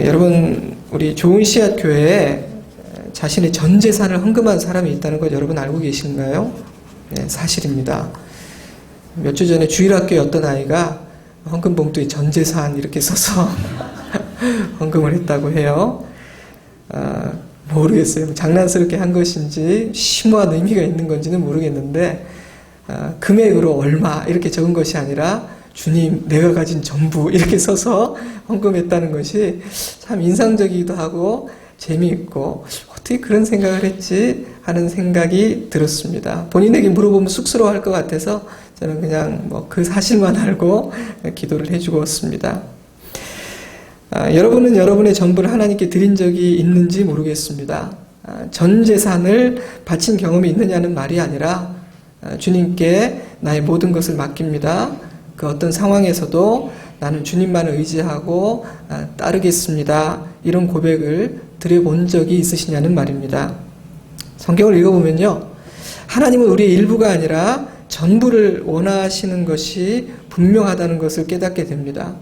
여러분, 우리 좋은 씨앗 교회에 자신의 전 재산을 헌금한 사람이 있다는 것 여러분 알고 계신가요? 네, 사실입니다. 몇 주 전에 주일학교에 어떤 아이가 헌금 봉투에 전 재산 이렇게 써서 헌금을 했다고 해요. 모르겠어요. 장난스럽게 한 것인지 심오한 의미가 있는 건지는 모르겠는데 금액으로 얼마 이렇게 적은 것이 아니라 주님 내가 가진 전부 이렇게 써서 헌금했다는 것이 참 인상적이기도 하고 재미있고 어떻게 그런 생각을 했지 하는 생각이 들었습니다. 본인에게 물어보면 쑥스러워할 것 같아서 저는 그냥 그 사실만 알고 기도를 해주었습니다. 여러분은 여러분의 전부를 하나님께 드린 적이 있는지 모르겠습니다. 전 재산을 바친 경험이 있느냐는 말이 아니라 주님께 나의 모든 것을 맡깁니다. 그 어떤 상황에서도 나는 주님만을 의지하고 따르겠습니다. 이런 고백을 드려본 적이 있으시냐는 말입니다. 성경을 읽어보면요. 하나님은 우리의 일부가 아니라 전부를 원하시는 것이 분명하다는 것을 깨닫게 됩니다.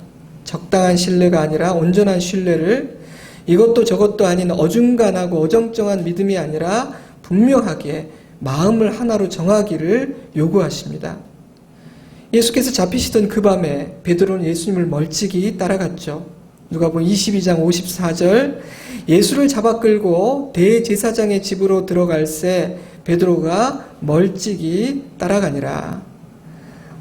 적당한 신뢰가 아니라 온전한 신뢰를, 이것도 저것도 아닌 어중간하고 어정쩡한 믿음이 아니라 분명하게 마음을 하나로 정하기를 요구하십니다. 예수께서 잡히시던 그 밤에 베드로는 예수님을 멀찍이 따라갔죠. 누가복음 22장 54절, 예수를 잡아 끌고 대제사장의 집으로 들어갈새 베드로가 멀찍이 따라가니라.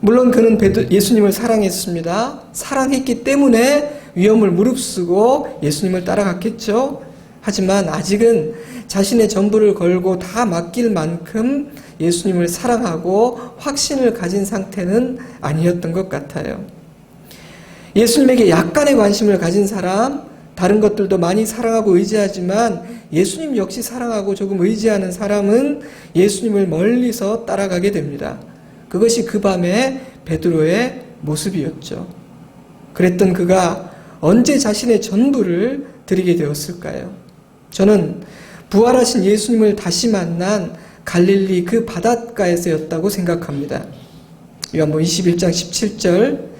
물론 그는 예수님을 사랑했습니다. 사랑했기 때문에 위험을 무릅쓰고 예수님을 따라갔겠죠. 하지만 아직은 자신의 전부를 걸고 다 맡길 만큼 예수님을 사랑하고 확신을 가진 상태는 아니었던 것 같아요. 예수님에게 약간의 관심을 가진 사람, 다른 것들도 많이 사랑하고 의지하지만 예수님 역시 사랑하고 조금 의지하는 사람은 예수님을 멀리서 따라가게 됩니다. 그것이 그 밤의 베드로의 모습이었죠. 그랬던 그가 언제 자신의 전부를 드리게 되었을까요? 저는 부활하신 예수님을 다시 만난 갈릴리 그 바닷가에서였다고 생각합니다. 요한복음 21장 17절,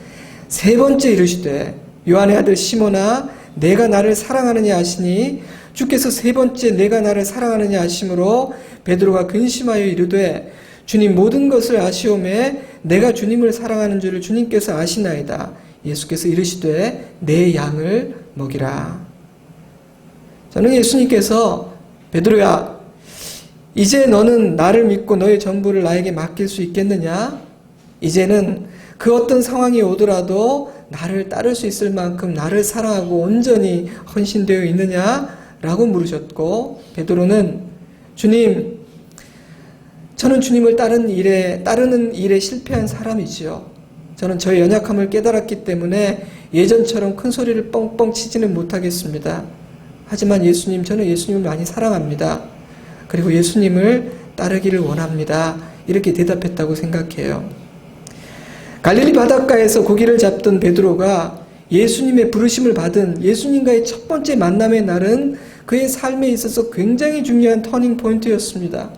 세 번째 이르시되 요한의 아들 시몬아 내가 나를 사랑하느냐 하시니 주께서 세 번째 내가 나를 사랑하느냐 하심으로 베드로가 근심하여 이르되 주님 모든 것을 아시오매 내가 주님을 사랑하는 줄을 주님께서 아시나이다. 예수께서 이르시되 내 양을 먹이라. 저는 예수님께서 베드로야 이제 너는 나를 믿고 너의 전부를 나에게 맡길 수 있겠느냐? 이제는 그 어떤 상황이 오더라도 나를 따를 수 있을 만큼 나를 사랑하고 온전히 헌신되어 있느냐? 라고 물으셨고 베드로는 주님, 저는 주님을 따르는 일에 실패한 사람이지요. 저는 저의 연약함을 깨달았기 때문에 예전처럼 큰 소리를 뻥뻥 치지는 못하겠습니다. 하지만 예수님, 저는 예수님을 많이 사랑합니다. 그리고 예수님을 따르기를 원합니다. 이렇게 대답했다고 생각해요. 갈릴리 바닷가에서 고기를 잡던 베드로가 예수님의 부르심을 받은 예수님과의 첫 번째 만남의 날은 그의 삶에 있어서 굉장히 중요한 터닝 포인트였습니다.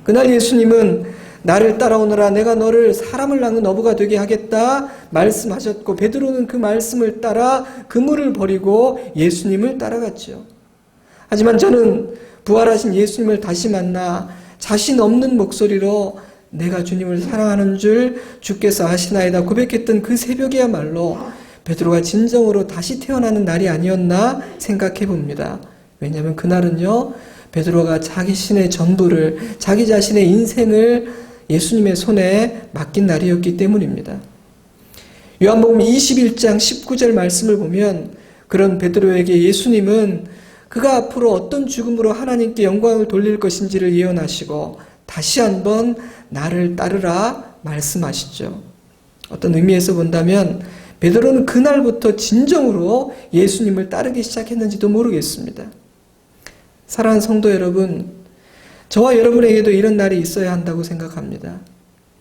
그날 예수님은 나를 따라오너라 내가 너를 사람을 낳는 어부가 되게 하겠다 말씀하셨고 베드로는 그 말씀을 따라 그물을 버리고 예수님을 따라갔죠. 하지만 저는 부활하신 예수님을 다시 만나 자신 없는 목소리로 내가 주님을 사랑하는 줄 주께서 아시나이다 고백했던 그 새벽이야말로 베드로가 진정으로 다시 태어나는 날이 아니었나 생각해 봅니다. 왜냐하면 그날은요 베드로가 자기 신의 전부를 자기 자신의 인생을 예수님의 손에 맡긴 날이었기 때문입니다. 요한복음 21장 19절 말씀을 보면 그런 베드로에게 예수님은 그가 앞으로 어떤 죽음으로 하나님께 영광을 돌릴 것인지를 예언하시고 다시 한번 나를 따르라 말씀하시죠. 어떤 의미에서 본다면 베드로는 그날부터 진정으로 예수님을 따르기 시작했는지도 모르겠습니다. 사랑하는 성도 여러분, 저와 여러분에게도 이런 날이 있어야 한다고 생각합니다.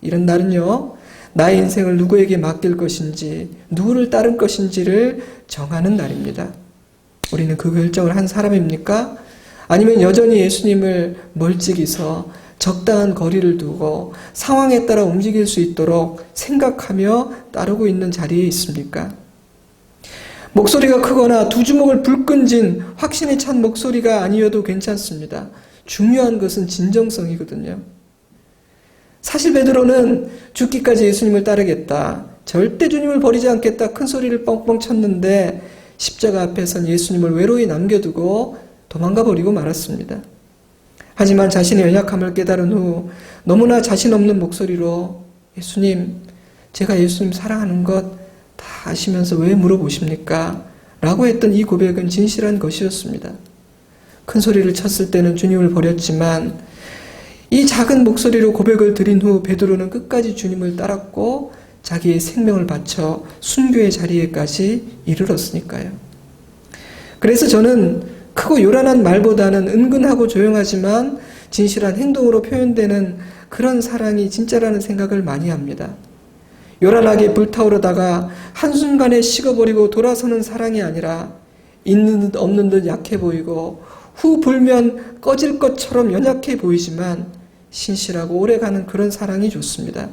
이런 날은요, 나의 인생을 누구에게 맡길 것인지, 누구를 따를 것인지를 정하는 날입니다. 우리는 그 결정을 한 사람입니까? 아니면 여전히 예수님을 멀찍이서 적당한 거리를 두고 상황에 따라 움직일 수 있도록 생각하며 따르고 있는 자리에 있습니까? 목소리가 크거나 두 주먹을 불끈 쥔 확신에 찬 목소리가 아니어도 괜찮습니다. 중요한 것은 진정성이거든요. 사실 베드로는 죽기까지 예수님을 따르겠다, 절대 주님을 버리지 않겠다 큰 소리를 뻥뻥 쳤는데 십자가 앞에 선 예수님을 외로이 남겨두고 도망가 버리고 말았습니다. 하지만 자신의 연약함을 깨달은 후 너무나 자신 없는 목소리로 예수님, 제가 예수님 사랑하는 것 다 아시면서 왜 물어보십니까? 라고 했던 이 고백은 진실한 것이었습니다. 큰 소리를 쳤을 때는 주님을 버렸지만 이 작은 목소리로 고백을 드린 후 베드로는 끝까지 주님을 따랐고 자기의 생명을 바쳐 순교의 자리에까지 이르렀으니까요. 그래서 저는 크고 요란한 말보다는 은근하고 조용하지만 진실한 행동으로 표현되는 그런 사랑이 진짜라는 생각을 많이 합니다. 요란하게 불타오르다가 한순간에 식어버리고 돌아서는 사랑이 아니라 있는 듯 없는 듯 약해 보이고 후 불면 꺼질 것처럼 연약해 보이지만 신실하고 오래가는 그런 사랑이 좋습니다.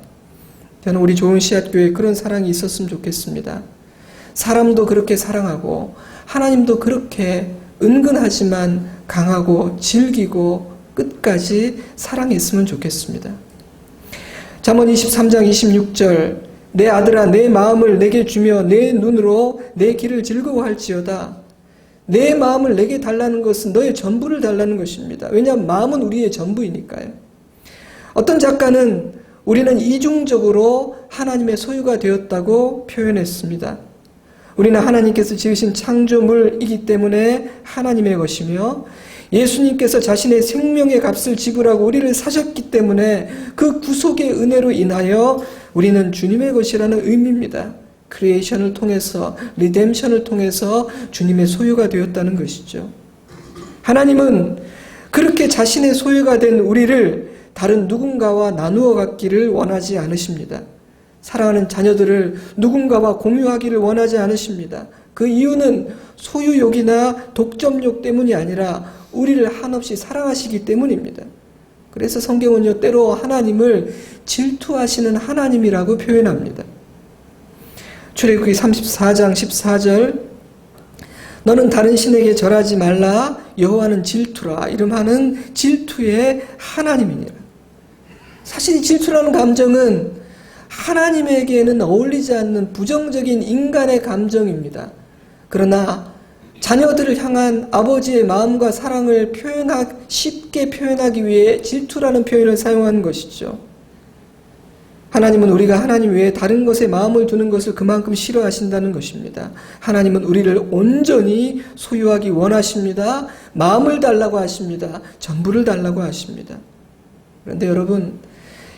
저는 우리 좋은 씨앗교회에 그런 사랑이 있었으면 좋겠습니다. 사람도 그렇게 사랑하고 하나님도 그렇게 은근하지만 강하고 질기고 끝까지 사랑했으면 좋겠습니다. 잠언 23장 26절, 내 아들아 내 마음을 내게 주며 내 눈으로 내 길을 즐거워할지어다. 내 마음을 내게 달라는 것은 너의 전부를 달라는 것입니다. 왜냐하면 마음은 우리의 전부이니까요. 어떤 작가는 우리는 이중적으로 하나님의 소유가 되었다고 표현했습니다. 우리는 하나님께서 지으신 창조물이기 때문에 하나님의 것이며 예수님께서 자신의 생명의 값을 지불하고 우리를 사셨기 때문에 그 구속의 은혜로 인하여 우리는 주님의 것이라는 의미입니다. 크리에이션을 통해서, 리뎀션을 통해서 주님의 소유가 되었다는 것이죠. 하나님은 그렇게 자신의 소유가 된 우리를 다른 누군가와 나누어 갖기를 원하지 않으십니다. 사랑하는 자녀들을 누군가와 공유하기를 원하지 않으십니다. 그 이유는 소유욕이나 독점욕 때문이 아니라 우리를 한없이 사랑하시기 때문입니다. 그래서 성경은요, 때로 하나님을 질투하시는 하나님이라고 표현합니다. 출애굽기 34장 14절, 너는 다른 신에게 절하지 말라, 여호와는 질투라, 이름하는 질투의 하나님이니라. 사실 이 질투라는 감정은 하나님에게는 어울리지 않는 부정적인 인간의 감정입니다. 그러나 자녀들을 향한 아버지의 마음과 사랑을 쉽게 표현하기 위해 질투라는 표현을 사용한 것이죠. 하나님은 우리가 하나님 외에 다른 것에 마음을 두는 것을 그만큼 싫어하신다는 것입니다. 하나님은 우리를 온전히 소유하기 원하십니다. 마음을 달라고 하십니다. 전부를 달라고 하십니다. 그런데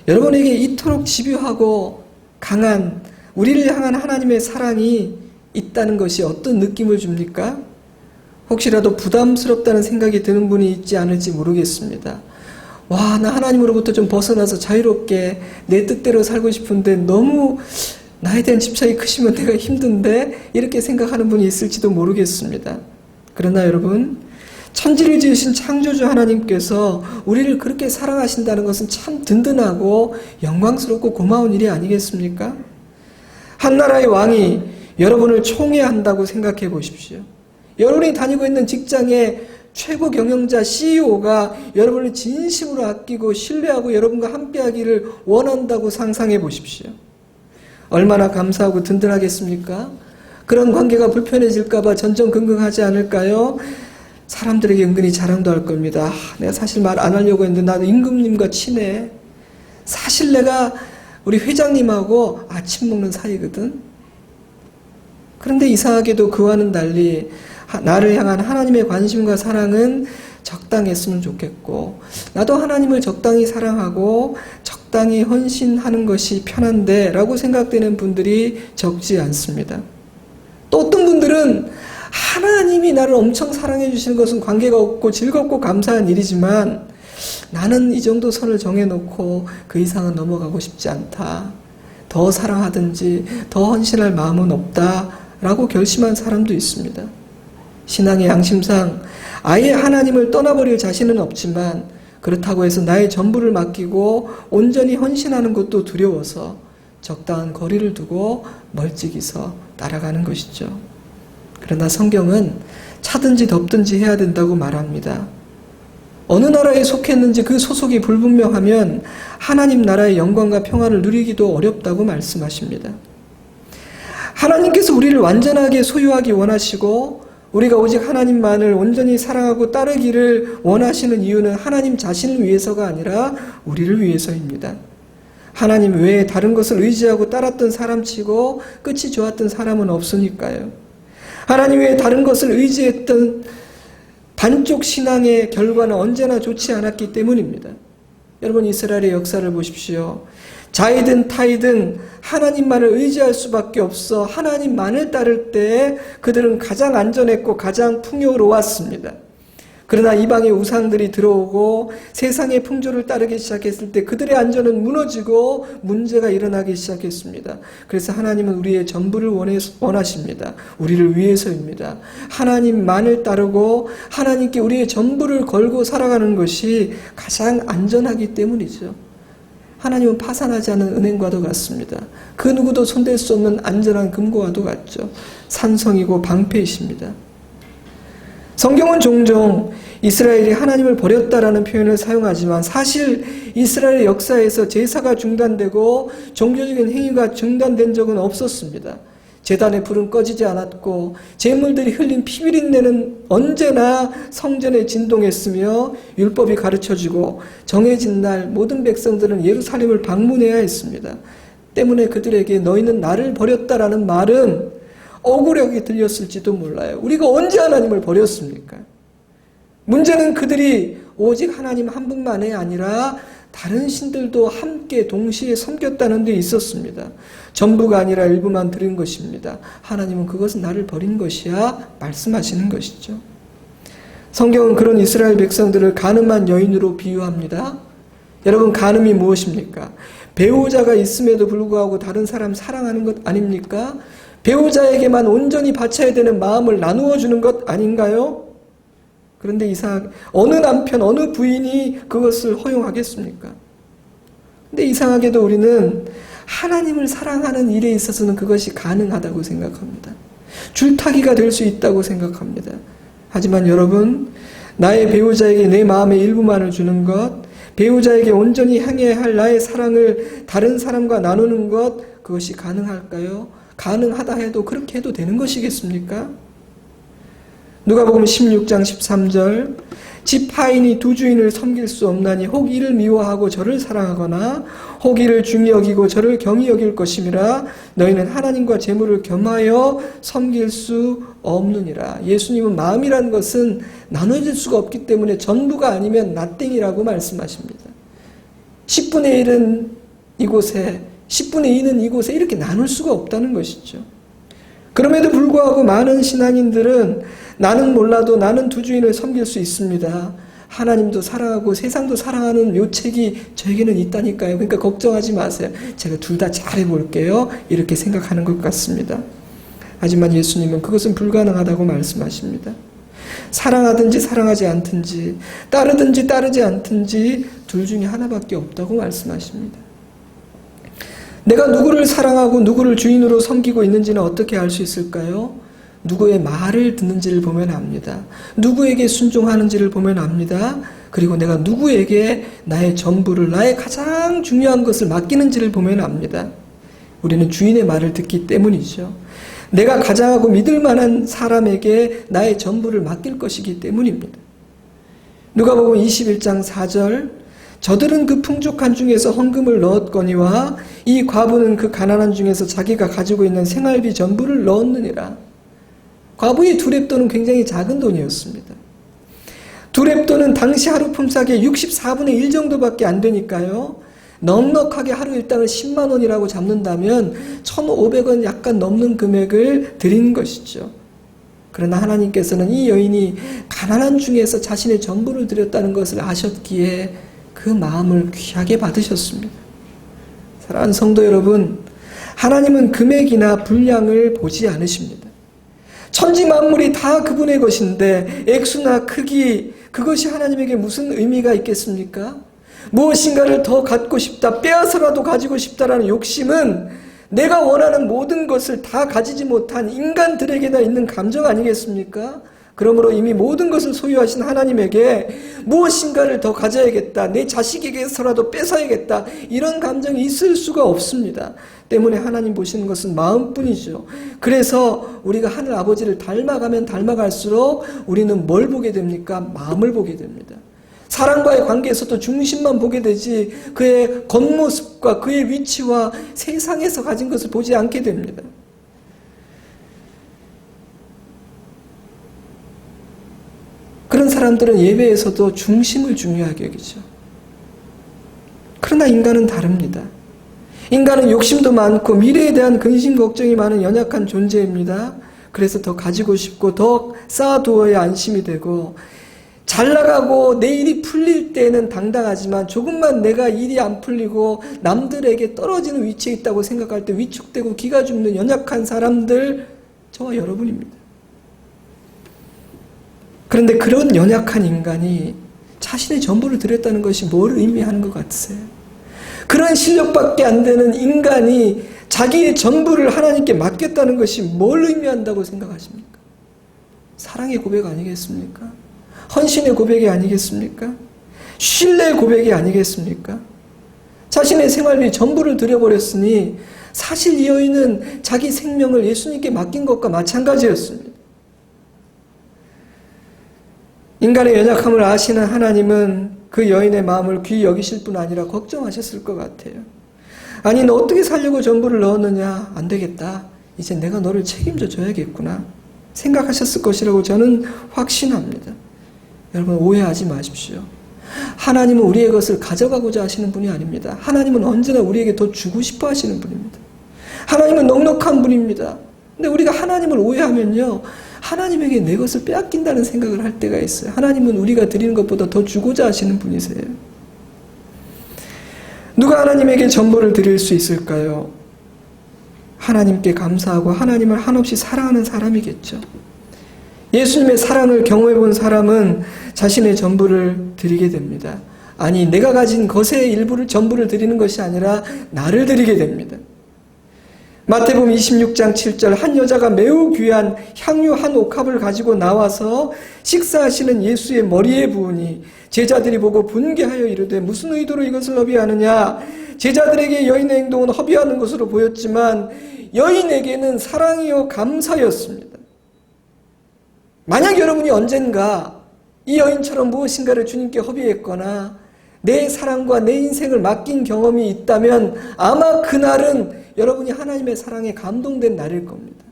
여러분에게 이토록 집요하고 강한 우리를 향한 하나님의 사랑이 있다는 것이 어떤 느낌을 줍니까? 혹시라도 부담스럽다는 생각이 드는 분이 있지 않을지 모르겠습니다. 와, 나 하나님으로부터 좀 벗어나서 자유롭게 내 뜻대로 살고 싶은데 너무 나에 대한 집착이 크시면 내가 힘든데, 이렇게 생각하는 분이 있을지도 모르겠습니다. 그러나 여러분, 천지를 지으신 창조주 하나님께서 우리를 그렇게 사랑하신다는 것은 참 든든하고 영광스럽고 고마운 일이 아니겠습니까? 한 나라의 왕이 여러분을 총애한다고 생각해 보십시오. 여러분이 다니고 있는 직장의 최고 경영자 CEO가 여러분을 진심으로 아끼고 신뢰하고 여러분과 함께하기를 원한다고 상상해 보십시오. 얼마나 감사하고 든든하겠습니까? 그런 관계가 불편해질까 봐 전전긍긍하지 않을까요? 사람들에게 은근히 자랑도 할 겁니다. 내가 사실 말 안 하려고 했는데 나도 임금님과 친해. 사실 내가 우리 회장님하고 아침 먹는 사이거든. 그런데 이상하게도 그와는 달리 나를 향한 하나님의 관심과 사랑은 적당했으면 좋겠고, 나도 하나님을 적당히 사랑하고 적당히 헌신하는 것이 편한데 라고 생각되는 분들이 적지 않습니다. 또 어떤 분들은 하나님이 나를 엄청 사랑해 주시는 것은 관계가 없고 즐겁고 감사한 일이지만 나는 이 정도 선을 정해놓고 그 이상은 넘어가고 싶지 않다, 더 사랑하든지 더 헌신할 마음은 없다 라고 결심한 사람도 있습니다. 신앙의 양심상 아예 하나님을 떠나버릴 자신은 없지만 그렇다고 해서 나의 전부를 맡기고 온전히 헌신하는 것도 두려워서 적당한 거리를 두고 멀찍이서 따라가는 것이죠. 그러나 성경은 차든지 덥든지 해야 된다고 말합니다. 어느 나라에 속했는지 그 소속이 불분명하면 하나님 나라의 영광과 평안을 누리기도 어렵다고 말씀하십니다. 하나님께서 우리를 완전하게 소유하기 원하시고 우리가 오직 하나님만을 온전히 사랑하고 따르기를 원하시는 이유는 하나님 자신을 위해서가 아니라 우리를 위해서입니다. 하나님 외에 다른 것을 의지하고 따랐던 사람치고 끝이 좋았던 사람은 없으니까요. 하나님 외에 다른 것을 의지했던 반쪽 신앙의 결과는 언제나 좋지 않았기 때문입니다. 여러분, 이스라엘의 역사를 보십시오. 자이든 타이든 하나님만을 의지할 수밖에 없어 하나님만을 따를 때 그들은 가장 안전했고 가장 풍요로웠습니다. 그러나 이방의 우상들이 들어오고 세상의 풍조를 따르기 시작했을 때 그들의 안전은 무너지고 문제가 일어나기 시작했습니다. 그래서 하나님은 우리의 전부를 원하십니다. 우리를 위해서입니다. 하나님만을 따르고 하나님께 우리의 전부를 걸고 살아가는 것이 가장 안전하기 때문이죠. 하나님은 파산하지 않은 은행과도 같습니다. 그 누구도 손댈 수 없는 안전한 금고와도 같죠. 산성이고 방패이십니다. 성경은 종종 이스라엘이 하나님을 버렸다라는 표현을 사용하지만 사실 이스라엘 역사에서 제사가 중단되고 종교적인 행위가 중단된 적은 없었습니다. 제단의 불은 꺼지지 않았고 제물들이 흘린 피비린내는 언제나 성전에 진동했으며 율법이 가르쳐지고 정해진 날 모든 백성들은 예루살렘을 방문해야 했습니다. 때문에 그들에게 너희는 나를 버렸다라는 말은 억울하게 들렸을지도 몰라요. 우리가 언제 하나님을 버렸습니까? 문제는 그들이 오직 하나님 한 분만이 아니라 다른 신들도 함께 동시에 섬겼다는 데 있었습니다. 전부가 아니라 일부만 드린 것입니다. 하나님은 그것은 나를 버린 것이야 말씀하시는 것이죠. 성경은 그런 이스라엘 백성들을 간음한 여인으로 비유합니다. 여러분, 간음이 무엇입니까? 배우자가 있음에도 불구하고 다른 사람 사랑하는 것 아닙니까? 배우자에게만 온전히 바쳐야 되는 마음을 나누어 주는 것 아닌가요? 그런데 어느 남편, 어느 부인이 그것을 허용하겠습니까? 근데 이상하게도 우리는 하나님을 사랑하는 일에 있어서는 그것이 가능하다고 생각합니다. 줄타기가 될 수 있다고 생각합니다. 하지만 여러분, 나의 배우자에게 내 마음의 일부만을 주는 것, 배우자에게 온전히 향해야 할 나의 사랑을 다른 사람과 나누는 것, 그것이 가능할까요? 가능하다 해도 그렇게 해도 되는 것이겠습니까? 누가복음 16장 13절, 집 하인이 두 주인을 섬길 수 없나니 혹 이를 미워하고 저를 사랑하거나 혹 이를 중히 여기고 저를 경히 여길 것임이라. 너희는 하나님과 재물을 겸하여 섬길 수 없느니라. 예수님은 마음이라는 것은 나눠질 수가 없기 때문에 전부가 아니면 나땡이라고 말씀하십니다. 10분의 1은 이곳에, 10분의 2는 이곳에 이렇게 나눌 수가 없다는 것이죠. 그럼에도 불구하고 많은 신앙인들은 나는 몰라도 나는 두 주인을 섬길 수 있습니다. 하나님도 사랑하고 세상도 사랑하는 묘책이 저에게는 있다니까요. 그러니까 걱정하지 마세요. 제가 둘 다 잘해볼게요. 이렇게 생각하는 것 같습니다. 하지만 예수님은 그것은 불가능하다고 말씀하십니다. 사랑하든지 사랑하지 않든지 따르든지 따르지 않든지 둘 중에 하나밖에 없다고 말씀하십니다. 내가 누구를 사랑하고 누구를 주인으로 섬기고 있는지는 어떻게 알 수 있을까요? 누구의 말을 듣는지를 보면 압니다. 누구에게 순종하는지를 보면 압니다. 그리고 내가 누구에게 나의 전부를, 나의 가장 중요한 것을 맡기는지를 보면 압니다. 우리는 주인의 말을 듣기 때문이죠. 내가 가장하고 믿을 만한 사람에게 나의 전부를 맡길 것이기 때문입니다. 누가복음 21장 4절, 저들은 그 풍족한 중에서 헌금을 넣었거니와 이 과부는 그 가난한 중에서 자기가 가지고 있는 생활비 전부를 넣었느니라. 과부의 두렙돈은 굉장히 작은 돈이었습니다. 두렙돈은 당시 하루 품삯의 64분의 1 정도밖에 안 되니까요. 넉넉하게 하루 일당을 10만 원이라고 잡는다면 1,500원 약간 넘는 금액을 드린 것이죠. 그러나 하나님께서는 이 여인이 가난한 중에서 자신의 전부를 드렸다는 것을 아셨기에 그 마음을 귀하게 받으셨습니다. 사랑하는 성도 여러분, 하나님은 금액이나 분량을 보지 않으십니다. 천지 만물이 다 그분의 것인데 액수나 크기, 그것이 하나님에게 무슨 의미가 있겠습니까? 무엇인가를 더 갖고 싶다, 빼앗아라도 가지고 싶다라는 욕심은 내가 원하는 모든 것을 다 가지지 못한 인간들에게나 있는 감정 아니겠습니까? 그러므로 이미 모든 것을 소유하신 하나님에게 무엇인가를 더 가져야겠다, 내 자식에게서라도 뺏어야겠다, 이런 감정이 있을 수가 없습니다. 때문에 하나님 보시는 것은 마음뿐이죠. 그래서 우리가 하늘 아버지를 닮아가면 닮아갈수록 우리는 뭘 보게 됩니까? 마음을 보게 됩니다. 사랑과의 관계에서도 중심만 보게 되지 그의 겉모습과 그의 위치와 세상에서 가진 것을 보지 않게 됩니다. 그런 사람들은 예배에서도 중심을 중요하게 여기죠. 그러나 인간은 다릅니다. 인간은 욕심도 많고 미래에 대한 근심 걱정이 많은 연약한 존재입니다. 그래서 더 가지고 싶고 더 쌓아두어야 안심이 되고, 잘 나가고 내 일이 풀릴 때는 당당하지만 조금만 내가 일이 안 풀리고 남들에게 떨어지는 위치에 있다고 생각할 때 위축되고 기가 죽는 연약한 사람들, 저와 여러분입니다. 그런데 그런 연약한 인간이 자신의 전부를 드렸다는 것이 뭘 의미하는 것 같으세요? 그런 실력밖에 안 되는 인간이 자기의 전부를 하나님께 맡겼다는 것이 뭘 의미한다고 생각하십니까? 사랑의 고백 아니겠습니까? 헌신의 고백이 아니겠습니까? 신뢰의 고백이 아니겠습니까? 자신의 생활비 전부를 드려버렸으니 사실 이 여인은 자기 생명을 예수님께 맡긴 것과 마찬가지였습니다. 인간의 연약함을 아시는 하나님은 그 여인의 마음을 귀히 여기실 뿐 아니라 걱정하셨을 것 같아요. 아니, 너 어떻게 살려고 전부를 넣었느냐? 안 되겠다. 이제 내가 너를 책임져 줘야겠구나 생각하셨을 것이라고 저는 확신합니다. 여러분, 오해하지 마십시오. 하나님은 우리의 것을 가져가고자 하시는 분이 아닙니다. 하나님은 언제나 우리에게 더 주고 싶어 하시는 분입니다. 하나님은 넉넉한 분입니다. 근데 우리가 하나님을 오해하면요, 하나님에게 내 것을 빼앗긴다는 생각을 할 때가 있어요. 하나님은 우리가 드리는 것보다 더 주고자 하시는 분이세요. 누가 하나님에게 전부를 드릴 수 있을까요? 하나님께 감사하고 하나님을 한없이 사랑하는 사람이겠죠. 예수님의 사랑을 경험해 본 사람은 자신의 전부를 드리게 됩니다. 아니, 내가 가진 것의 일부를 전부를 드리는 것이 아니라 나를 드리게 됩니다. 마태복음 26장 7절, 한 여자가 매우 귀한 향유 한 옥합을 가지고 나와서 식사하시는 예수의 머리에 부으니 제자들이 보고 분개하여 이르되 무슨 의도로 이것을 허비하느냐? 제자들에게 여인의 행동은 허비하는 것으로 보였지만 여인에게는 사랑이요 감사였습니다. 만약 여러분이 언젠가 이 여인처럼 무엇인가를 주님께 허비했거나 내 사랑과 내 인생을 맡긴 경험이 있다면 아마 그날은 여러분이 하나님의 사랑에 감동된 날일 겁니다.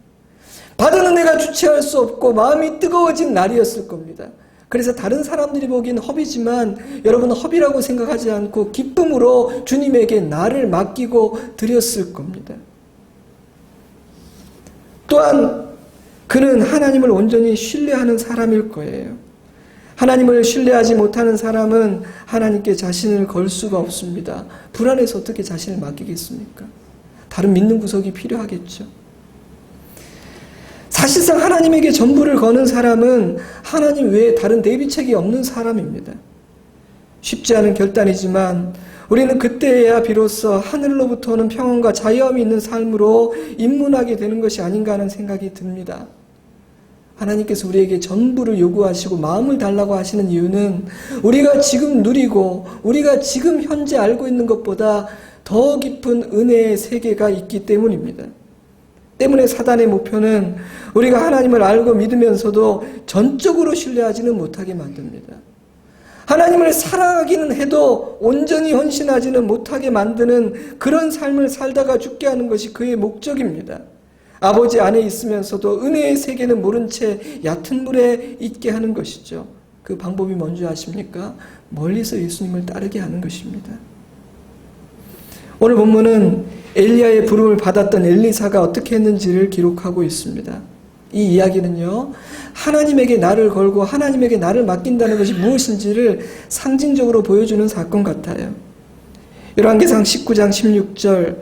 받은 은혜가 주체할 수 없고 마음이 뜨거워진 날이었을 겁니다. 그래서 다른 사람들이 보기엔 허비지만 여러분은 허비라고 생각하지 않고 기쁨으로 주님에게 나를 맡기고 드렸을 겁니다. 또한 그는 하나님을 온전히 신뢰하는 사람일 거예요. 하나님을 신뢰하지 못하는 사람은 하나님께 자신을 걸 수가 없습니다. 불안해서 어떻게 자신을 맡기겠습니까? 다른 믿는 구석이 필요하겠죠. 사실상 하나님에게 전부를 거는 사람은 하나님 외에 다른 대비책이 없는 사람입니다. 쉽지 않은 결단이지만 우리는 그때야 비로소 하늘로부터 오는 평안과 자유함이 있는 삶으로 입문하게 되는 것이 아닌가 하는 생각이 듭니다. 하나님께서 우리에게 전부를 요구하시고 마음을 달라고 하시는 이유는 우리가 지금 누리고 우리가 지금 현재 알고 있는 것보다 더 깊은 은혜의 세계가 있기 때문입니다. 때문에 사단의 목표는 우리가 하나님을 알고 믿으면서도 전적으로 신뢰하지는 못하게 만듭니다. 하나님을 사랑하기는 해도 온전히 헌신하지는 못하게 만드는 그런 삶을 살다가 죽게 하는 것이 그의 목적입니다. 아버지 안에 있으면서도 은혜의 세계는 모른 채 얕은 물에 있게 하는 것이죠. 그 방법이 뭔지 아십니까? 멀리서 예수님을 따르게 하는 것입니다. 오늘 본문은 엘리야의 부름을 받았던 엘리사가 어떻게 했는지를 기록하고 있습니다. 이 이야기는요, 하나님에게 나를 걸고 하나님에게 나를 맡긴다는 것이 무엇인지를 상징적으로 보여주는 사건 같아요. 열왕기상 19장 16절,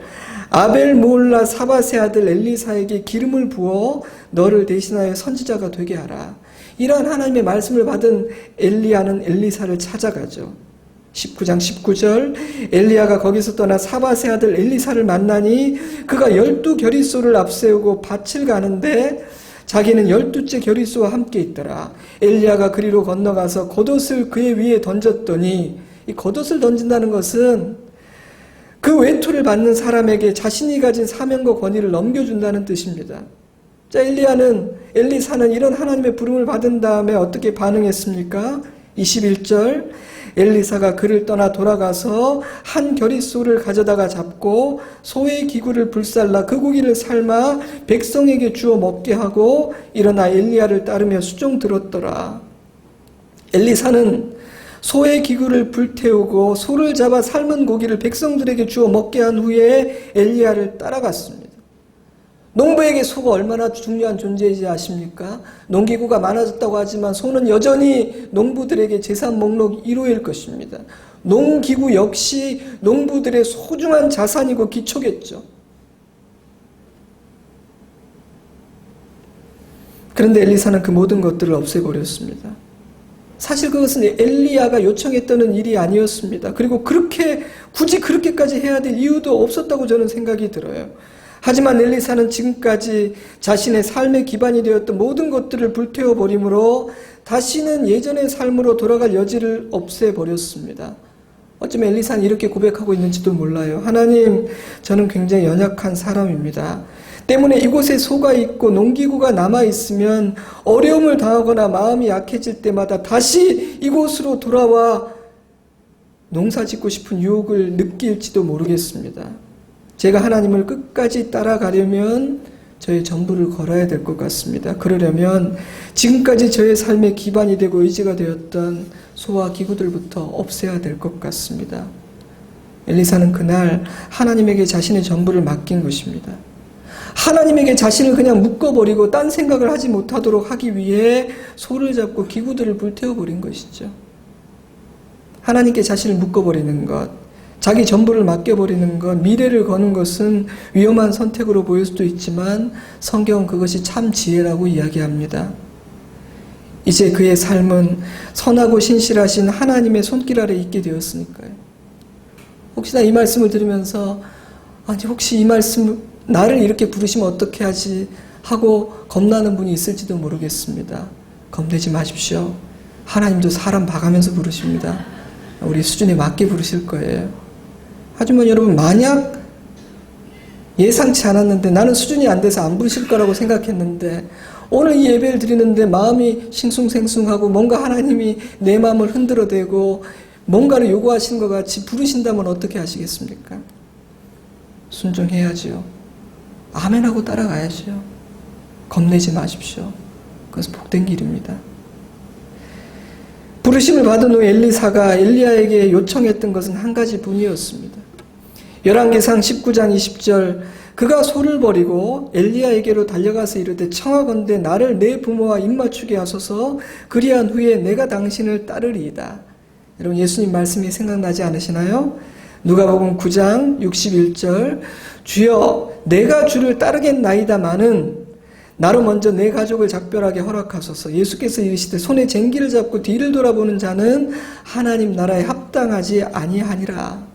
아벨 모올라 사밧의 아들 엘리사에게 기름을 부어 너를 대신하여 선지자가 되게 하라. 이러한 하나님의 말씀을 받은 엘리야는 엘리사를 찾아가죠. 19장 19절 엘리야가 거기서 떠나 사밧의 아들 엘리사를 만나니 그가 12겨리소를 앞세우고 밭을 가는데 자기는 12째 겨리소와 함께 있더라. 엘리야가 그리로 건너가서 겉옷을 그의 위에 던졌더니, 이 겉옷을 던진다는 것은 그 외투를 받는 사람에게 자신이 가진 사명과 권위를 넘겨준다는 뜻입니다. 자, 엘리사는 이런 하나님의 부름을 받은 다음에 어떻게 반응했습니까? 21절 엘리사가 그를 떠나 돌아가서 한 겨리소를 가져다가 잡고 소의 기구를 불살라 그 고기를 삶아 백성에게 주어 먹게 하고 일어나 엘리야를 따르며 수종 들었더라. 엘리사는 소의 기구를 불태우고 소를 잡아 삶은 고기를 백성들에게 주어 먹게 한 후에 엘리야를 따라갔습니다. 농부에게 소가 얼마나 중요한 존재인지 아십니까? 농기구가 많아졌다고 하지만 소는 여전히 농부들에게 재산 목록 1호일 것입니다. 농기구 역시 농부들의 소중한 자산이고 기초겠죠. 그런데 엘리사는 그 모든 것들을 없애버렸습니다. 사실 그것은 엘리야가 요청했던 일이 아니었습니다. 그리고 굳이 그렇게까지 해야 될 이유도 없었다고 저는 생각이 들어요. 하지만 엘리사는 지금까지 자신의 삶의 기반이 되었던 모든 것들을 불태워버리므로 다시는 예전의 삶으로 돌아갈 여지를 없애버렸습니다. 어쩌면 엘리사는 이렇게 고백하고 있는지도 몰라요. 하나님, 저는 굉장히 연약한 사람입니다. 때문에 이곳에 소가 있고 농기구가 남아있으면 어려움을 당하거나 마음이 약해질 때마다 다시 이곳으로 돌아와 농사 짓고 싶은 유혹을 느낄지도 모르겠습니다. 제가 하나님을 끝까지 따라가려면 저의 전부를 걸어야 될 것 같습니다. 그러려면 지금까지 저의 삶의 기반이 되고 의지가 되었던 소와 기구들부터 없애야 될 것 같습니다. 엘리사는 그날 하나님에게 자신의 전부를 맡긴 것입니다. 하나님에게 자신을 그냥 묶어버리고 딴 생각을 하지 못하도록 하기 위해 소를 잡고 기구들을 불태워버린 것이죠. 하나님께 자신을 묶어버리는 것, 자기 전부를 맡겨버리는 것, 미래를 거는 것은 위험한 선택으로 보일 수도 있지만 성경은 그것이 참 지혜라고 이야기합니다. 이제 그의 삶은 선하고 신실하신 하나님의 손길 아래 있게 되었으니까요. 혹시나 이 말씀을 들으면서 혹시 이 말씀 나를 이렇게 부르시면 어떻게 하지 하고 겁나는 분이 있을지도 모르겠습니다. 겁내지 마십시오. 하나님도 사람 봐가면서 부르십니다. 우리 수준에 맞게 부르실 거예요. 하지만 여러분, 만약 예상치 않았는데 나는 수준이 안 돼서 안 부르실 거라고 생각했는데 오늘 이 예배를 드리는데 마음이 싱숭생숭하고 뭔가 하나님이 내 마음을 흔들어대고 뭔가를 요구하시는 것 같이 부르신다면 어떻게 하시겠습니까? 순종해야지요. 아멘하고 따라가야죠. 겁내지 마십시오. 그것은 복된 길입니다. 부르심을 받은 후 엘리사가 엘리야에게 요청했던 것은 한 가지뿐이었습니다. 열왕기상 19장 20절 그가 소를 버리고 엘리야에게로 달려가서 이르되 청하건대 나를 내 부모와 입맞추게 하소서 그리한 후에 내가 당신을 따르리이다. 여러분, 예수님 말씀이 생각나지 않으시나요? 누가복음 9장 61절 주여 내가 주를 따르겠나이다마는 나로 먼저 내 가족을 작별하게 허락하소서. 예수께서 이르시되 손에 쟁기를 잡고 뒤를 돌아보는 자는 하나님 나라에 합당하지 아니하니라.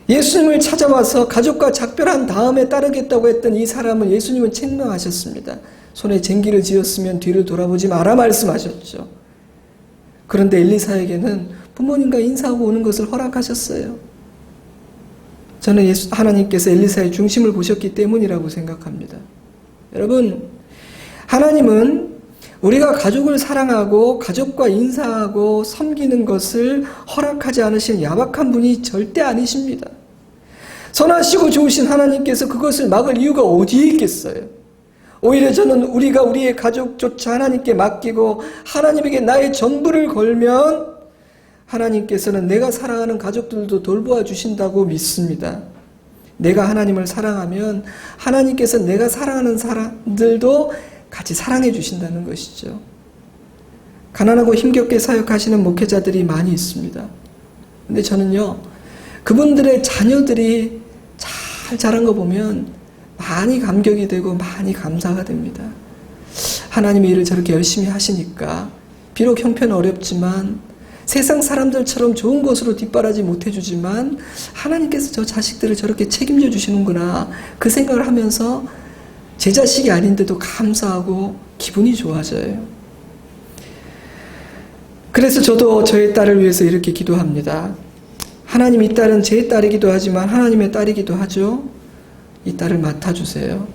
예수님을 찾아와서 가족과 작별한 다음에 따르겠다고 했던 이 사람을 예수님은 책망하셨습니다. 손에 쟁기를 쥐었으면 뒤를 돌아보지 마라 말씀하셨죠. 그런데 엘리사에게는 부모님과 인사하고 오는 것을 허락하셨어요. 저는 하나님께서 엘리사의 중심을 보셨기 때문이라고 생각합니다. 여러분, 하나님은 우리가 가족을 사랑하고 가족과 인사하고 섬기는 것을 허락하지 않으신 야박한 분이 절대 아니십니다. 선하시고 좋으신 하나님께서 그것을 막을 이유가 어디에 있겠어요? 오히려 저는 우리가 우리의 가족조차 하나님께 맡기고 하나님에게 나의 전부를 걸면 하나님께서는 내가 사랑하는 가족들도 돌보아 주신다고 믿습니다. 내가 하나님을 사랑하면 하나님께서 내가 사랑하는 사람들도 같이 사랑해 주신다는 것이죠. 가난하고 힘겹게 사역하시는 목회자들이 많이 있습니다. 근데 저는요, 그분들의 자녀들이 잘 자란 거 보면 많이 감격이 되고 많이 감사가 됩니다. 하나님의 일을 저렇게 열심히 하시니까 비록 형편은 어렵지만 세상 사람들처럼 좋은 것으로 뒷바라지 못해주지만 하나님께서 저 자식들을 저렇게 책임져 주시는구나, 그 생각을 하면서 제 자식이 아닌데도 감사하고 기분이 좋아져요. 그래서 저도 저의 딸을 위해서 이렇게 기도합니다. 하나님, 이 딸은 제 딸이기도 하지만 하나님의 딸이기도 하죠. 이 딸을 맡아주세요.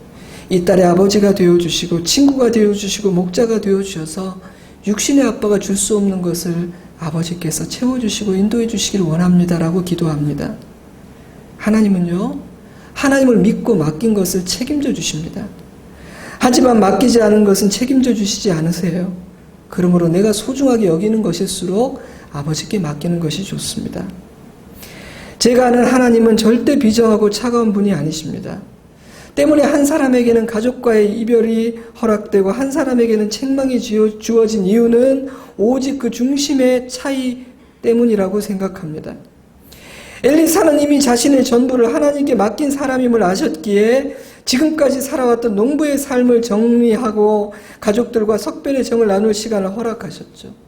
이 딸의 아버지가 되어주시고 친구가 되어주시고 목자가 되어주셔서 육신의 아빠가 줄 수 없는 것을 아버지께서 채워주시고 인도해 주시길 원합니다라고 기도합니다. 하나님은요, 하나님을 믿고 맡긴 것을 책임져 주십니다. 하지만 맡기지 않은 것은 책임져 주시지 않으세요. 그러므로 내가 소중하게 여기는 것일수록 아버지께 맡기는 것이 좋습니다. 제가 아는 하나님은 절대 비정하고 차가운 분이 아니십니다. 때문에 한 사람에게는 가족과의 이별이 허락되고 한 사람에게는 책망이 주어진 이유는 오직 그 중심의 차이 때문이라고 생각합니다. 엘리사는 이미 자신의 전부를 하나님께 맡긴 사람임을 아셨기에 지금까지 살아왔던 농부의 삶을 정리하고 가족들과 석별의 정을 나눌 시간을 허락하셨죠.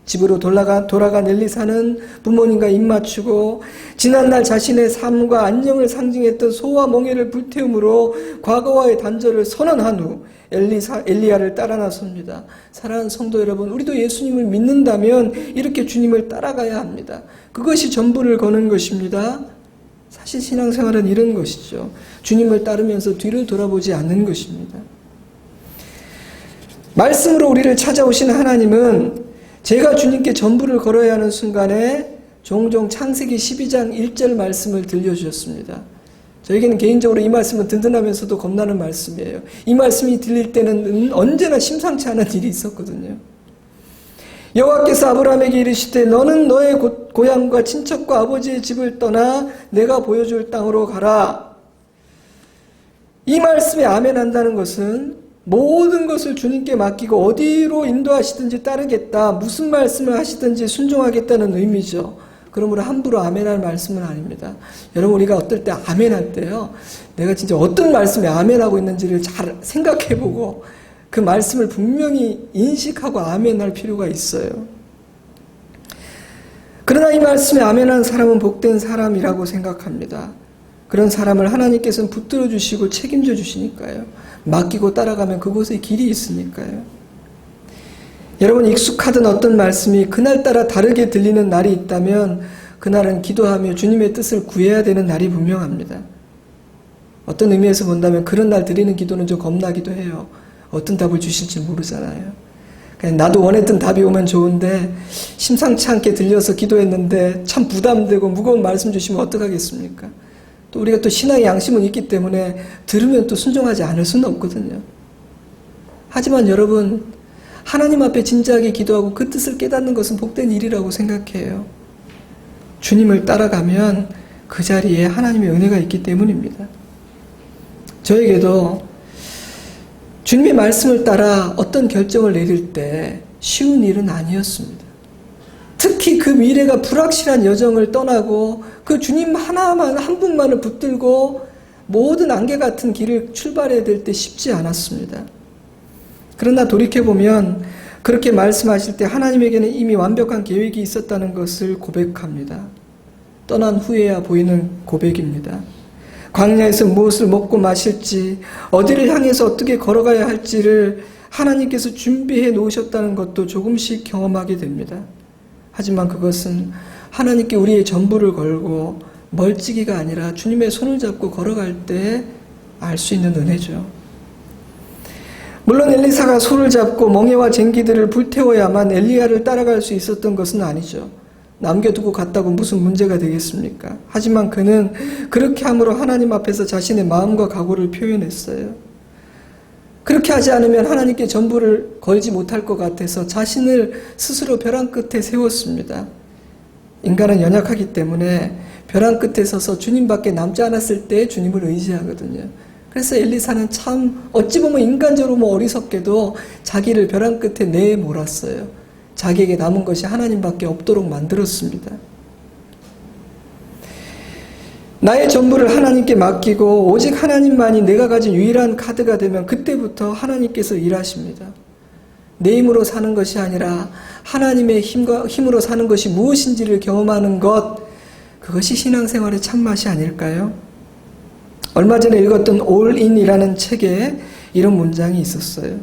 집으로 돌아간 엘리사는 부모님과 입맞추고 지난날 자신의 삶과 안녕을 상징했던 소와 멍에를 불태움으로 과거와의 단절을 선언한 후 엘리야를 따라 나섭니다. 사랑하는 성도 여러분, 우리도 예수님을 믿는다면 이렇게 주님을 따라가야 합니다. 그것이 전부를 거는 것입니다. 사실 신앙생활은 이런 것이죠. 주님을 따르면서 뒤를 돌아보지 않는 것입니다. 말씀으로 우리를 찾아오신 하나님은 제가 주님께 전부를 걸어야 하는 순간에 종종 창세기 12장 1절 말씀을 들려주셨습니다. 저에게는 개인적으로 이 말씀은 든든하면서도 겁나는 말씀이에요. 이 말씀이 들릴 때는 언제나 심상치 않은 일이 있었거든요. 여호와께서 아브라함에게 이르시되 너는 너의 고향과 친척과 아버지의 집을 떠나 내가 보여줄 땅으로 가라. 이 말씀에 아멘한다는 것은 모든 것을 주님께 맡기고 어디로 인도하시든지 따르겠다, 무슨 말씀을 하시든지 순종하겠다는 의미죠. 그러므로 함부로 아멘할 말씀은 아닙니다. 여러분, 우리가 어떨 때 아멘할 때요, 내가 진짜 어떤 말씀에 아멘하고 있는지를 잘 생각해보고 그 말씀을 분명히 인식하고 아멘할 필요가 있어요. 그러나 이 말씀에 아멘한 사람은 복된 사람이라고 생각합니다. 그런 사람을 하나님께서는 붙들어 주시고 책임져 주시니까요. 맡기고 따라가면 그곳에 길이 있으니까요. 여러분, 익숙하던 어떤 말씀이 그날따라 다르게 들리는 날이 있다면 그날은 기도하며 주님의 뜻을 구해야 되는 날이 분명합니다. 어떤 의미에서 본다면 그런 날 드리는 기도는 좀 겁나기도 해요. 어떤 답을 주실지 모르잖아요. 그냥 나도 원했던 답이 오면 좋은데 심상치 않게 들려서 기도했는데 참 부담되고 무거운 말씀 주시면 어떡하겠습니까? 또 우리가 또 신앙의 양심은 있기 때문에 들으면 또 순종하지 않을 수는 없거든요. 하지만 여러분, 하나님 앞에 진지하게 기도하고 그 뜻을 깨닫는 것은 복된 일이라고 생각해요. 주님을 따라가면 그 자리에 하나님의 은혜가 있기 때문입니다. 저에게도 주님의 말씀을 따라 어떤 결정을 내릴 때 쉬운 일은 아니었습니다. 특히 그 미래가 불확실한 여정을 떠나고 그 주님 하나만, 한 분만을 붙들고 모든 안개 같은 길을 출발해야 될 때 쉽지 않았습니다. 그러나 돌이켜보면 그렇게 말씀하실 때 하나님에게는 이미 완벽한 계획이 있었다는 것을 고백합니다. 떠난 후에야 보이는 고백입니다. 광야에서 무엇을 먹고 마실지, 어디를 향해서 어떻게 걸어가야 할지를 하나님께서 준비해 놓으셨다는 것도 조금씩 경험하게 됩니다. 하지만 그것은 하나님께 우리의 전부를 걸고 멀찍이가 아니라 주님의 손을 잡고 걸어갈 때 알 수 있는 은혜죠. 물론 엘리사가 손을 잡고 멍에와 쟁기들을 불태워야만 엘리야를 따라갈 수 있었던 것은 아니죠. 남겨두고 갔다고 무슨 문제가 되겠습니까? 하지만 그는 그렇게 함으로 하나님 앞에서 자신의 마음과 각오를 표현했어요. 그렇게 하지 않으면 하나님께 전부를 걸지 못할 것 같아서 자신을 스스로 벼랑 끝에 세웠습니다. 인간은 연약하기 때문에 벼랑 끝에 서서 주님밖에 남지 않았을 때 주님을 의지하거든요. 그래서 엘리사는 참 어찌 보면 인간적으로 어리석게도 자기를 벼랑 끝에 내몰았어요. 자기에게 남은 것이 하나님밖에 없도록 만들었습니다. 나의 전부를 하나님께 맡기고 오직 하나님만이 내가 가진 유일한 카드가 되면 그때부터 하나님께서 일하십니다. 내 힘으로 사는 것이 아니라 하나님의 힘으로 사는 것이 무엇인지를 경험하는 것, 그것이 신앙생활의 참맛이 아닐까요? 얼마 전에 읽었던 All In이라는 책에 이런 문장이 있었어요.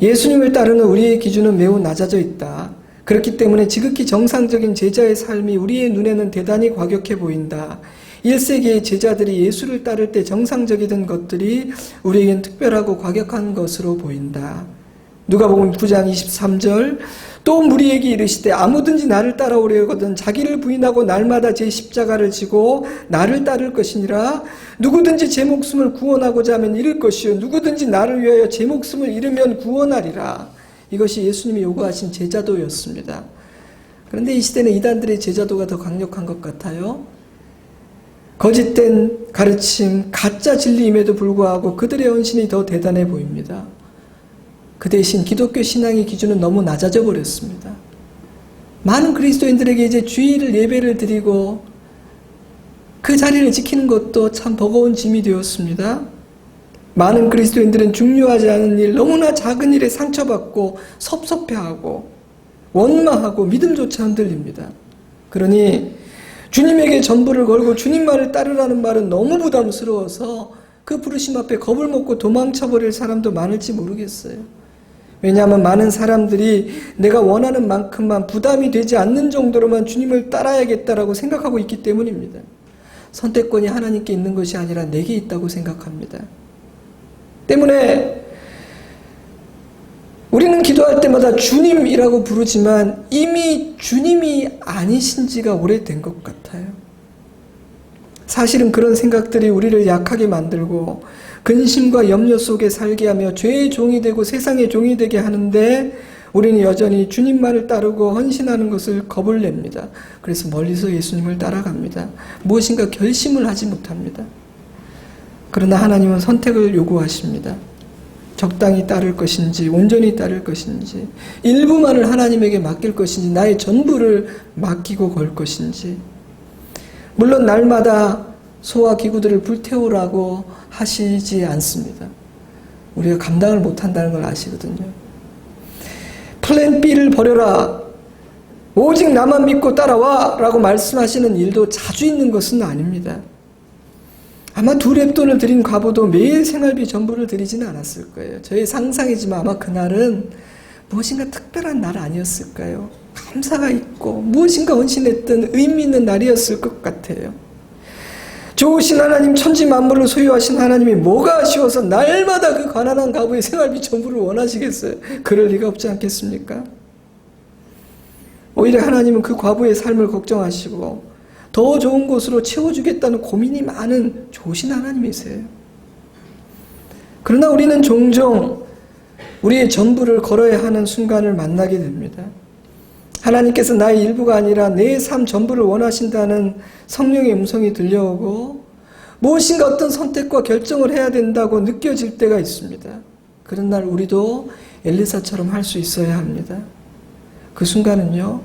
예수님을 따르는 우리의 기준은 매우 낮아져 있다. 그렇기 때문에 지극히 정상적인 제자의 삶이 우리의 눈에는 대단히 과격해 보인다. 1세기의 제자들이 예수를 따를 때 정상적이던 것들이 우리에겐 특별하고 과격한 것으로 보인다. 누가복음 9장 23절, 또 무리에게 이르시되 아무든지 나를 따라오려거든 자기를 부인하고 날마다 제 십자가를 지고 나를 따를 것이니라. 누구든지 제 목숨을 구원하고자 하면 잃을 것이요 누구든지 나를 위하여 제 목숨을 잃으면 구원하리라. 이것이 예수님이 요구하신 제자도였습니다. 그런데 이 시대는 이단들의 제자도가 더 강력한 것 같아요. 거짓된 가르침, 가짜 진리임에도 불구하고 그들의 헌신이 더 대단해 보입니다. 그 대신 기독교 신앙의 기준은 너무 낮아져 버렸습니다. 많은 그리스도인들에게 이제 주일 예배를 드리고 그 자리를 지키는 것도 참 버거운 짐이 되었습니다. 많은 그리스도인들은 중요하지 않은 일, 너무나 작은 일에 상처받고 섭섭해하고 원망하고 믿음조차 흔들립니다. 그러니 주님에게 전부를 걸고 주님만을 따르라는 말은 너무 부담스러워서 그 부르심 앞에 겁을 먹고 도망쳐버릴 사람도 많을지 모르겠어요. 왜냐하면 많은 사람들이 내가 원하는 만큼만 부담이 되지 않는 정도로만 주님을 따라야겠다라고 생각하고 있기 때문입니다. 선택권이 하나님께 있는 것이 아니라 내게 있다고 생각합니다. 때문에 우리는 기도할 때마다 주님이라고 부르지만 이미 주님이 아니신 지가 오래된 것 같아요. 사실은 그런 생각들이 우리를 약하게 만들고 근심과 염려 속에 살게 하며 죄의 종이 되고 세상의 종이 되게 하는데 우리는 여전히 주님만을 따르고 헌신하는 것을 겁을 냅니다. 그래서 멀리서 예수님을 따라갑니다. 무엇인가 결심을 하지 못합니다. 그러나 하나님은 선택을 요구하십니다. 적당히 따를 것인지 온전히 따를 것인지 일부만을 하나님에게 맡길 것인지 나의 전부를 맡기고 걸 것인지. 물론 날마다 소와 기구들을 불태우라고 하시지 않습니다. 우리가 감당을 못한다는 걸 아시거든요. 플랜 B를 버려라. 오직 나만 믿고 따라와 라고 말씀하시는 일도 자주 있는 것은 아닙니다. 아마 2랩돈을 드린 과부도 매일 생활비 전부를 드리지는 않았을 거예요. 저의 상상이지만 아마 그날은 무엇인가 특별한 날 아니었을까요? 감사가 있고 무엇인가 헌신했던 의미 있는 날이었을 것 같아요. 좋으신 하나님, 천지 만물을 소유하신 하나님이 뭐가 아쉬워서 날마다 그 가난한 과부의 생활비 전부를 원하시겠어요? 그럴 리가 없지 않겠습니까? 오히려 하나님은 그 과부의 삶을 걱정하시고 더 좋은 곳으로 채워주겠다는 고민이 많은 좋으신 하나님이세요. 그러나 우리는 종종 우리의 전부를 걸어야 하는 순간을 만나게 됩니다. 하나님께서 나의 일부가 아니라 내 삶 전부를 원하신다는 성령의 음성이 들려오고 무엇인가 어떤 선택과 결정을 해야 된다고 느껴질 때가 있습니다. 그런 날 우리도 엘리사처럼 할 수 있어야 합니다. 그 순간은요,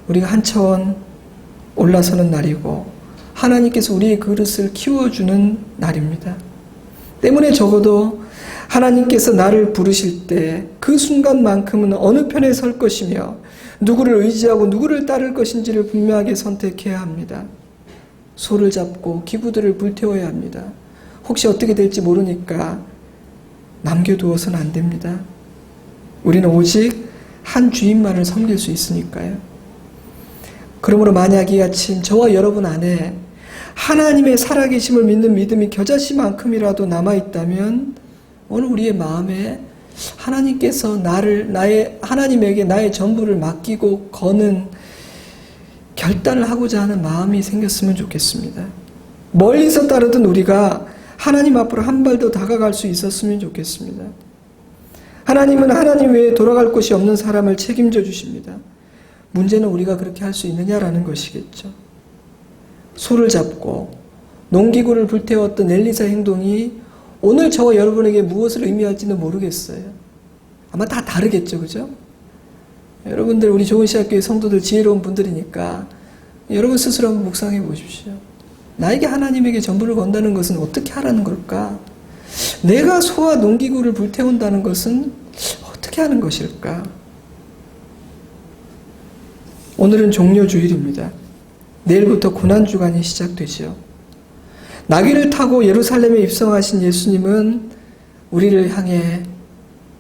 우리가 한 차원 올라서는 날이고 하나님께서 우리의 그릇을 키워주는 날입니다. 때문에 적어도 하나님께서 나를 부르실 때 그 순간만큼은 어느 편에 설 것이며 누구를 의지하고 누구를 따를 것인지를 분명하게 선택해야 합니다. 소를 잡고 기구들을 불태워야 합니다. 혹시 어떻게 될지 모르니까 남겨두어서는 안 됩니다. 우리는 오직 한 주인만을 섬길 수 있으니까요. 그러므로 만약 이 아침 저와 여러분 안에 하나님의 살아계심을 믿는 믿음이 겨자씨만큼이라도 남아있다면 오늘 우리의 마음에 하나님께서 하나님에게 나의 전부를 맡기고 거는 결단을 하고자 하는 마음이 생겼으면 좋겠습니다. 멀리서 따르던 우리가 하나님 앞으로 한 발 더 다가갈 수 있었으면 좋겠습니다. 하나님은 하나님 외에 돌아갈 곳이 없는 사람을 책임져 주십니다. 문제는 우리가 그렇게 할 수 있느냐라는 것이겠죠. 소를 잡고 농기구를 불태웠던 엘리사의 행동이 오늘 저와 여러분에게 무엇을 의미할지는 모르겠어요. 아마 다 다르겠죠, 그죠? 여러분들 우리 좋은시학교의 성도들 지혜로운 분들이니까 여러분 스스로 한번 묵상해 보십시오. 나에게 하나님에게 전부를 건다는 것은 어떻게 하라는 걸까? 내가 소와 농기구를 불태운다는 것은 어떻게 어떻게 하는 것일까? 오늘은 종료주일입니다. 내일부터 고난주간이 시작되죠. 나귀를 타고 예루살렘에 입성하신 예수님은 우리를 향해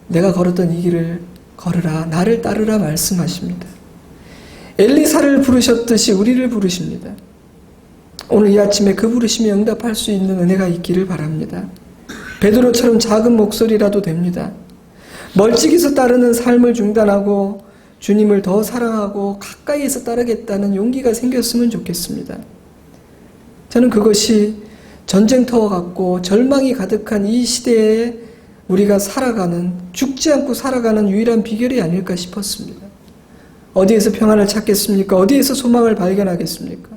내가 걸었던 이 길을 걸으라, 나를 따르라 말씀하십니다. 엘리사를 부르셨듯이 우리를 부르십니다. 오늘 이 아침에 그 부르심에 응답할 수 있는 은혜가 있기를 바랍니다. 베드로처럼 작은 목소리라도 됩니다. 멀찍이서 따르는 삶을 중단하고 주님을 더 사랑하고 가까이에서 따르겠다는 용기가 생겼으면 좋겠습니다. 저는 그것이 전쟁터와 같고 절망이 가득한 이 시대에 우리가 살아가는, 죽지 않고 살아가는 유일한 비결이 아닐까 싶었습니다. 어디에서 평안을 찾겠습니까? 어디에서 소망을 발견하겠습니까?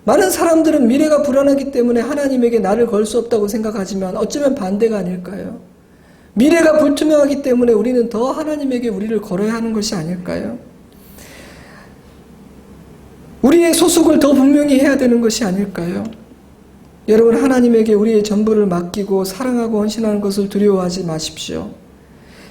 많은 사람들은 미래가 불안하기 때문에 하나님에게 나를 걸 수 없다고 생각하지만 어쩌면 반대가 아닐까요? 미래가 불투명하기 때문에 우리는 더 하나님에게 우리를 걸어야 하는 것이 아닐까요? 우리의 소속을 더 분명히 해야 되는 것이 아닐까요? 여러분, 하나님에게 우리의 전부를 맡기고 사랑하고 헌신하는 것을 두려워하지 마십시오.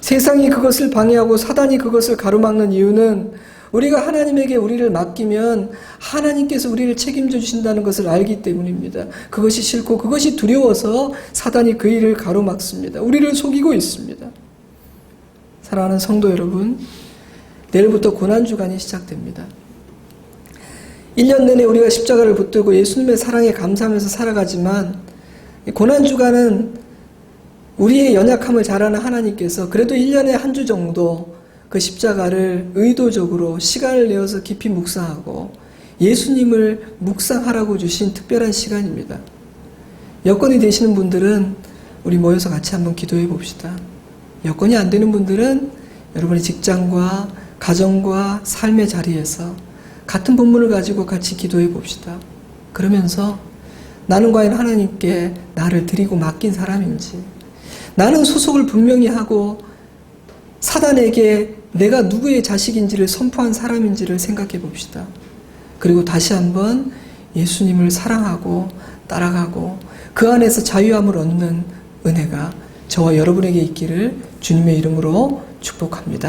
세상이 그것을 방해하고 사단이 그것을 가로막는 이유는 우리가 하나님에게 우리를 맡기면 하나님께서 우리를 책임져 주신다는 것을 알기 때문입니다. 그것이 싫고 그것이 두려워서 사단이 그 일을 가로막습니다. 우리를 속이고 있습니다. 사랑하는 성도 여러분, 내일부터 고난주간이 시작됩니다. 1년 내내 우리가 십자가를 붙들고 예수님의 사랑에 감사하면서 살아가지만 고난주간은 우리의 연약함을 잘 아는 하나님께서 그래도 1년에 한 주 정도 그 십자가를 의도적으로 시간을 내어서 깊이 묵상하고 예수님을 묵상하라고 주신 특별한 시간입니다. 여건이 되시는 분들은 우리 모여서 같이 한번 기도해 봅시다. 여건이 안 되는 분들은 여러분의 직장과 가정과 삶의 자리에서 같은 본문을 가지고 같이 기도해 봅시다. 그러면서 나는 과연 하나님께 나를 드리고 맡긴 사람인지, 나는 소속을 분명히 하고 사단에게 내가 누구의 자식인지를 선포한 사람인지를 생각해 봅시다. 그리고 다시 한번 예수님을 사랑하고 따라가고 그 안에서 자유함을 얻는 은혜가 저와 여러분에게 있기를 주님의 이름으로 축복합니다.